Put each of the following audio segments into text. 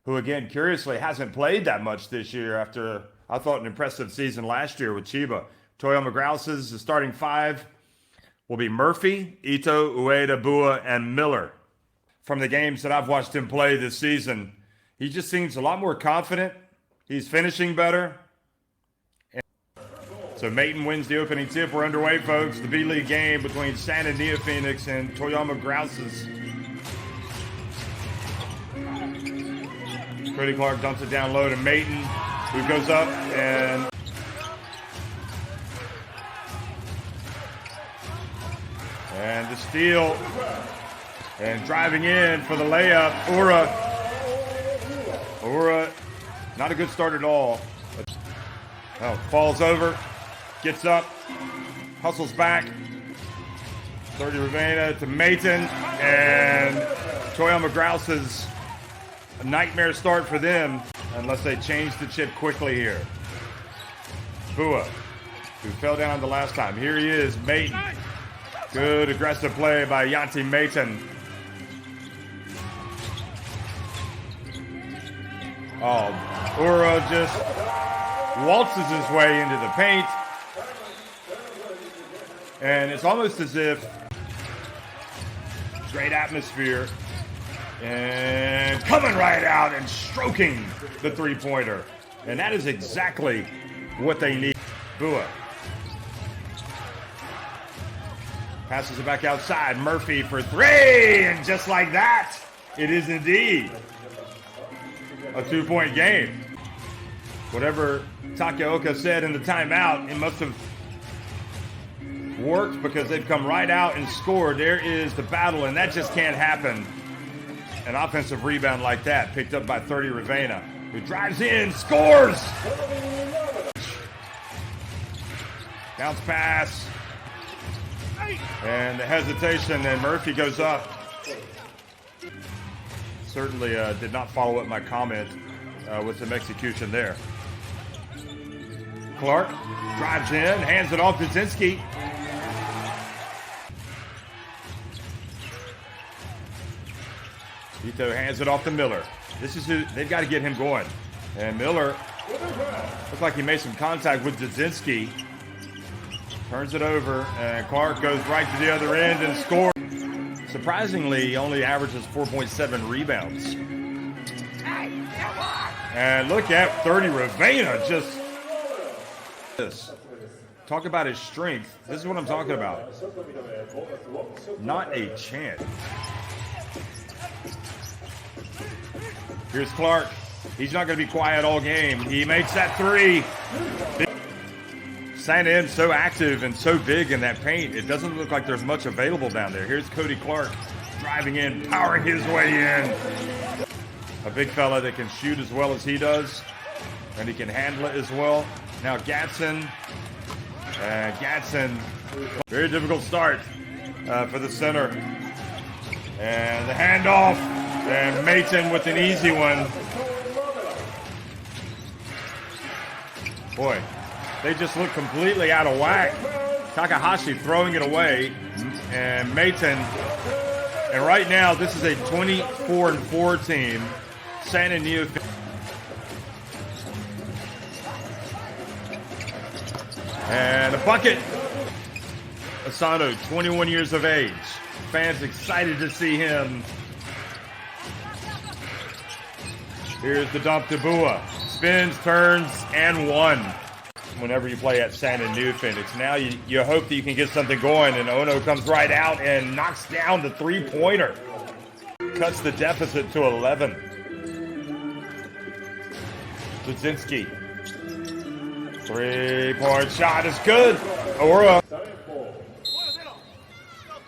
who again, curiously, hasn't played that much this year after, I thought, an impressive season last year with Chiba. Toyama Grouses, the starting five will be Murphy, Ito, Ueda, Bua, and Miller. From the games that I've watched him play this season, he just seems a lot more confident. He's finishing better. So Mayton wins the opening tip. We're underway, folks. The B.LEAGUE game between San and Neophoenix and Toyama Grouses. Cody Clark dumps it down low to Mayton, who goes up and the steal. And driving in for the layup, Ura, not a good start at all. Oh, falls over, gets up, hustles back. 30 Ravena to Mayton, and Toyama Grouses, a nightmare start for them unless they change the chip quickly here. Bua, who fell down the last time. Here he is, Mayton. Good aggressive play by Yanti Mayton. Oh, Ura just waltzes his way into the paint. And it's almost as if great atmosphere and coming right out and stroking the three-pointer. And that is exactly what they need. Bua passes it back outside. Murphy for three, and just like that, it is indeed a two-point game. Whatever Takaoka said in the timeout, it must have worked because they've come right out and scored. There is the battle, and that just can't happen. An offensive rebound like that, picked up by 30 Ravena, who drives in, scores! Bounce pass. And the hesitation, and Murphy goes up. Certainly did not follow up my comment with some execution there. Clark drives in, hands it off to Zinski. Ito hands it off to Miller. This is who they've got to get him going. And Miller looked like he made some contact with Dzinski. Turns it over, and Clark goes right to the other end and scores. Surprisingly, he only averages 4.7 rebounds. And look at 30 Ravena just this. Talk about his strength. This is what I'm talking about. Not a chance. Here's Clark. He's not going to be quiet all game. He makes that three. San M's so active and so big in that paint, it doesn't look like there's much available down there. Here's Cody Clark driving in, powering his way in. A big fella that can shoot as well as he does, and he can handle it as well. Now Gatson, very difficult start for the center. And the handoff, and Mayton with an easy one. Boy, they just look completely out of whack. Takahashi throwing it away, and Mayton. And right now, this is a 24-4 team. San and Neophoenix. And a bucket. Asano, 21 years of age. Fans excited to see him. Here's the dump to Bua. Spins, turns, and one. Whenever you play at San and Neophoenix. Now you hope that you can get something going, and Ono comes right out and knocks down the three-pointer. Cuts the deficit to 11. Dzinski. Three-point shot is good. Aura.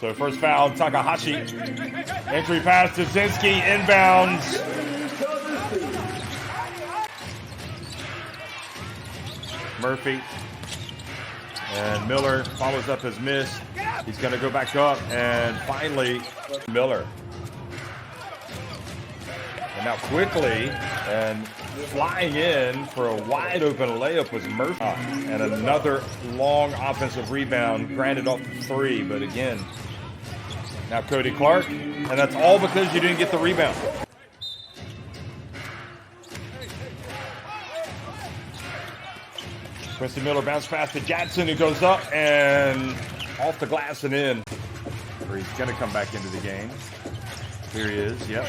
So first foul, Takahashi. Entry pass to Dzinski, inbounds. Murphy. And Miller follows up his miss. He's going to go back up, and finally, Miller. And now quickly, and flying in for a wide open layup was Murphy. And another long offensive rebound, granted off the three, but again, now Cody Clark, and that's all because you didn't get the rebound. Quincy Miller bounce pass to Jackson, who goes up and off the glass and in. Or he's going to come back into the game. Here he is, yep.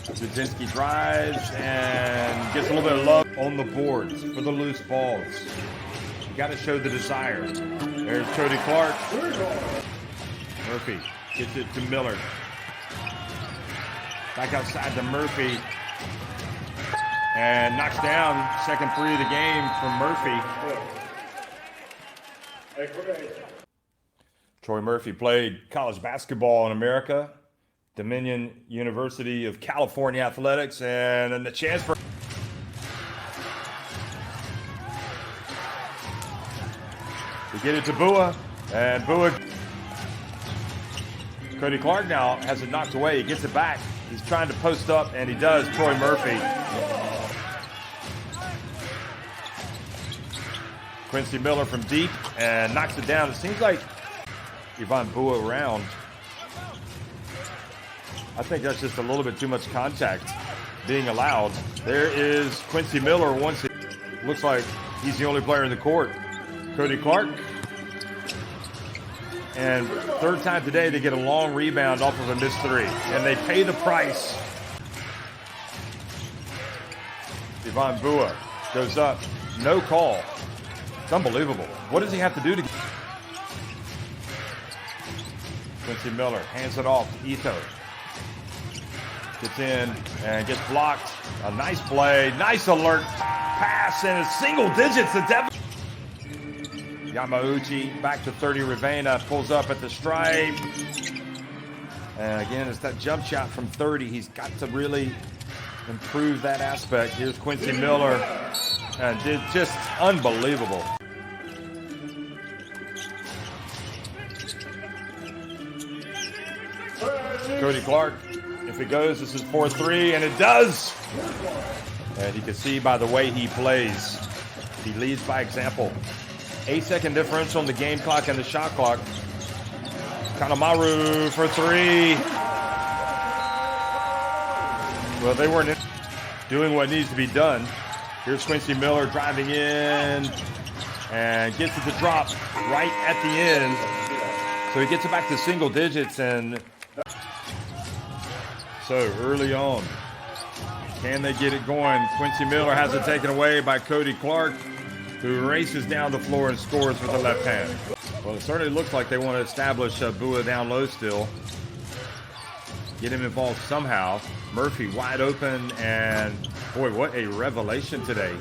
Dudzinski drives and gets a little bit of love on the boards for the loose balls. You got to show the desire. There's Cody Clark. Murphy gets it to Miller. Back outside to Murphy. And knocks down second three of the game from Murphy. Troy Murphy played college basketball in America. Dominion University of California Athletics, and then the chance for to get it to Bua, and Bua. Cody Clark now has it knocked away. He gets it back. He's trying to post up, and he does. Troy Murphy. Quincy Miller from deep and knocks it down. It seems like Yvonne Bua around. I think that's just a little bit too much contact being allowed. There is Quincy Miller once it looks like he's the only player in the court. Cody Clark. And third time today they get a long rebound off of a missed three. And they pay the price. Yvonne Bua goes up. No call. It's unbelievable. What does he have to do to get Quincy Miller hands it off to Ito. Gets in and gets blocked. A nice play, nice alert pass, and it's single digits. The Devil. Yamauchi back to 30. Ravena pulls up at the stripe. And again, it's that jump shot from 30. He's got to really improve that aspect. Here's Quincy Miller. And did just unbelievable. Cody Clark. If it goes, this is 4-3, and it does. And you can see by the way he plays, he leads by example. 8-second differential on the game clock and the shot clock. Kanemaru for three. Well, they weren't doing what needs to be done. Here's Quincy Miller driving in and gets it to drop right at the end. So he gets it back to single digits, and so early on, can they get it going? Quincy Miller has it taken away by Cody Clark, who races down the floor and scores with the left hand. Well, it certainly looks like they want to establish Bua down low still. Get him involved somehow. Murphy wide open, and boy, what a revelation today.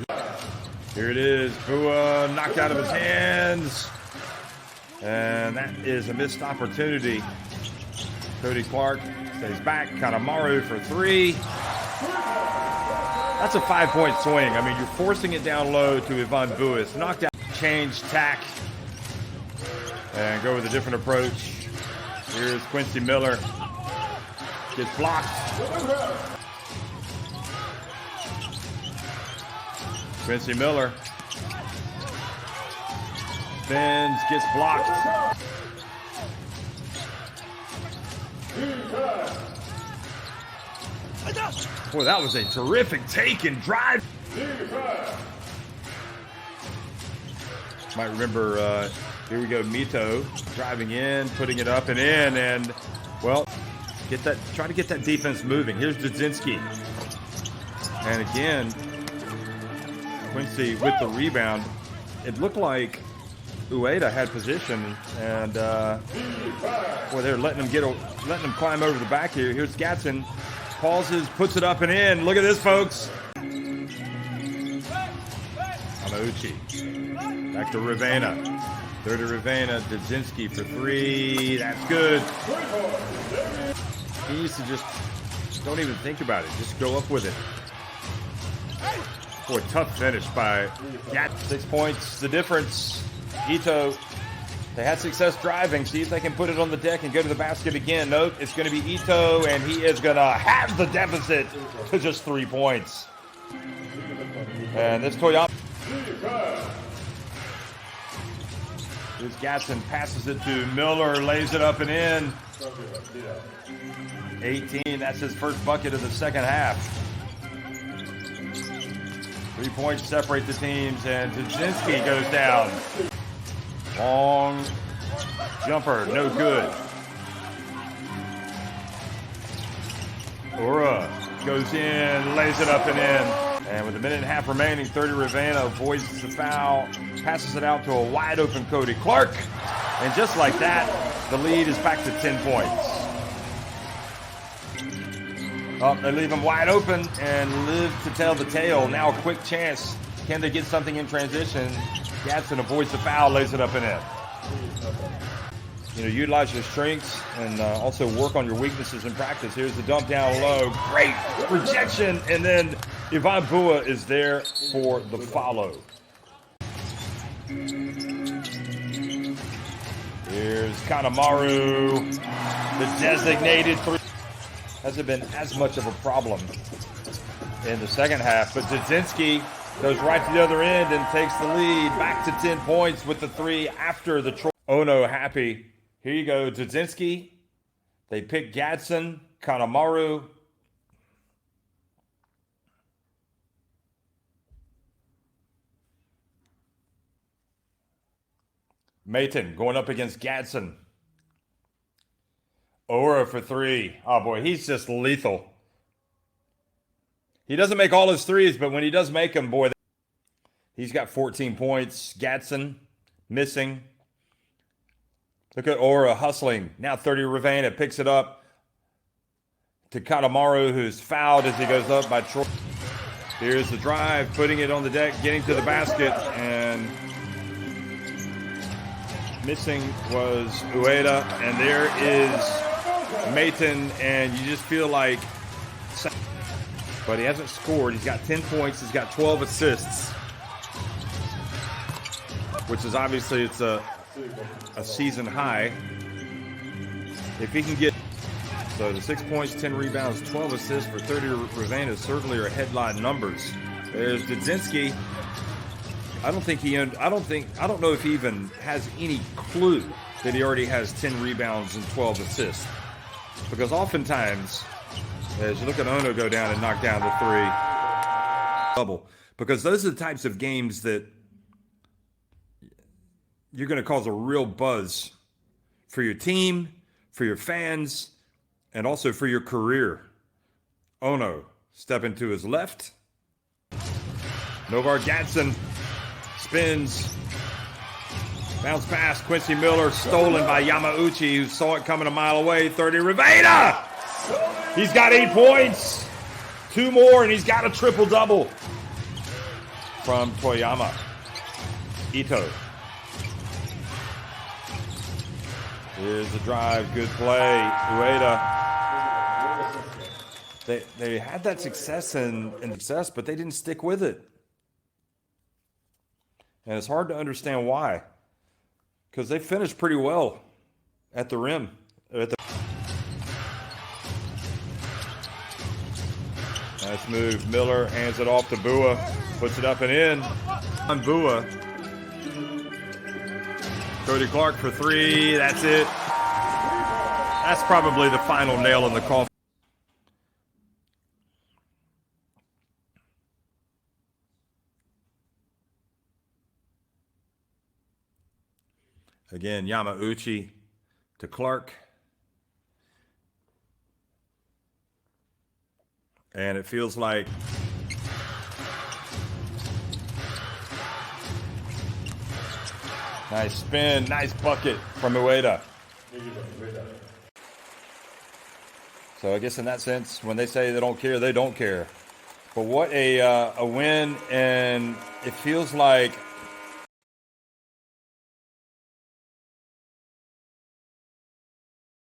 Here it is, Bua knocked out of his hands. And that is a missed opportunity. Cody Clark stays back. Kanemaru for three. That's a 5-point swing. I mean, you're forcing it down low to Yvonne Bua. It's knocked out. Change tack. And go with a different approach. Here's Quincy Miller. Gets blocked. Quincy Miller. Bends, gets blocked. Boy, that was a terrific take and drive. Might remember, here we go, Mito driving in, putting it up and in, and, well, try to get that defense moving. Here's Dudzinski. And again, Quincy with the rebound. It looked like Ueda had position, and boy, they're letting him climb over the back here. Here's Gatson, pauses, puts it up and in. Look at this, folks. Amauchi, back to Ravena. Third to Ravena, Dudzinski for three. That's good. He used to just don't even think about it. Just go up with it. Boy, tough finish by Gat. 6 points, the difference. Ito, they had success driving. See if they can put it on the deck and go to the basket again. Nope, it's going to be Ito, and he is going to have the deficit to just 3 points. And this Toyama. Here's Gatson, passes it to Miller, lays it up and in. 18, that's his first bucket of the second half. 3 points separate the teams, and Dudzinski goes down. Long jumper, no good. Ura goes in, lays it up and in. And with a minute and a half remaining, 30 Ravenna avoids the foul, passes it out to a wide open Cody Clark. And just like that, the lead is back to 10 points. Oh, they leave him wide open and live to tell the tale. Now a quick chance. Can they get something in transition? Gadsden avoids the foul, lays it up and in. You know, utilize your strengths and also work on your weaknesses in practice. Here's the dump down low. Great rejection. And then Ivan Bua is there for the follow. Here's Kanemaru, the designated three. Hasn't been as much of a problem in the second half, but Dudzinski goes right to the other end and takes the lead back to 10 points with the three after the Troy. Ono happy. Here you go, Dudzinski. They pick Gadsden, Kanemaru. Mayton going up against Gadsden. Ora for three. Oh boy, he's just lethal. He doesn't make all his threes, but when he does make them, boy, he's got 14 points. Gadsden missing. Look at Ora hustling. Now 30 Ravenna picks it up to Kanemaru, who's fouled as he goes up by Troy. Here's the drive, putting it on the deck, getting to the basket, and missing was Ueda, and there is Mayton, and you just feel like, but he hasn't scored. He's got 10 points. He's got 12 assists, which is obviously it's a season high. If he can get so the 6 points, 10 rebounds, 12 assists for 30 Ravenna certainly are headline numbers. There's Dudzinski. I don't know if he even has any clue that he already has 10 rebounds and 12 assists. Because oftentimes, as you look at Ono go down and knock down the three, double. Because those are the types of games that you're going to cause a real buzz for your team, for your fans, and also for your career. Ono stepping to his left. Novar Gadsden spins. Bounce pass, Quincy Miller, stolen by Yamauchi, who saw it coming a mile away. 30 Ravenna! He's got 8 points. 2 more, and he's got a triple-double from Toyama. Ito. Here's the drive, good play. Ueda. They had that success and success, but they didn't stick with it. And it's hard to understand why. Because they finished pretty well at the rim. Nice move. Miller hands it off to Bua. Puts it up and in. On Bua. Cody Clark for three. That's it. That's probably the final nail in the coffin. Again, Yamauchi to Clark. And it feels like nice spin, nice bucket from Ueda. So I guess in that sense, when they say they don't care, they don't care. But what a win, and it feels like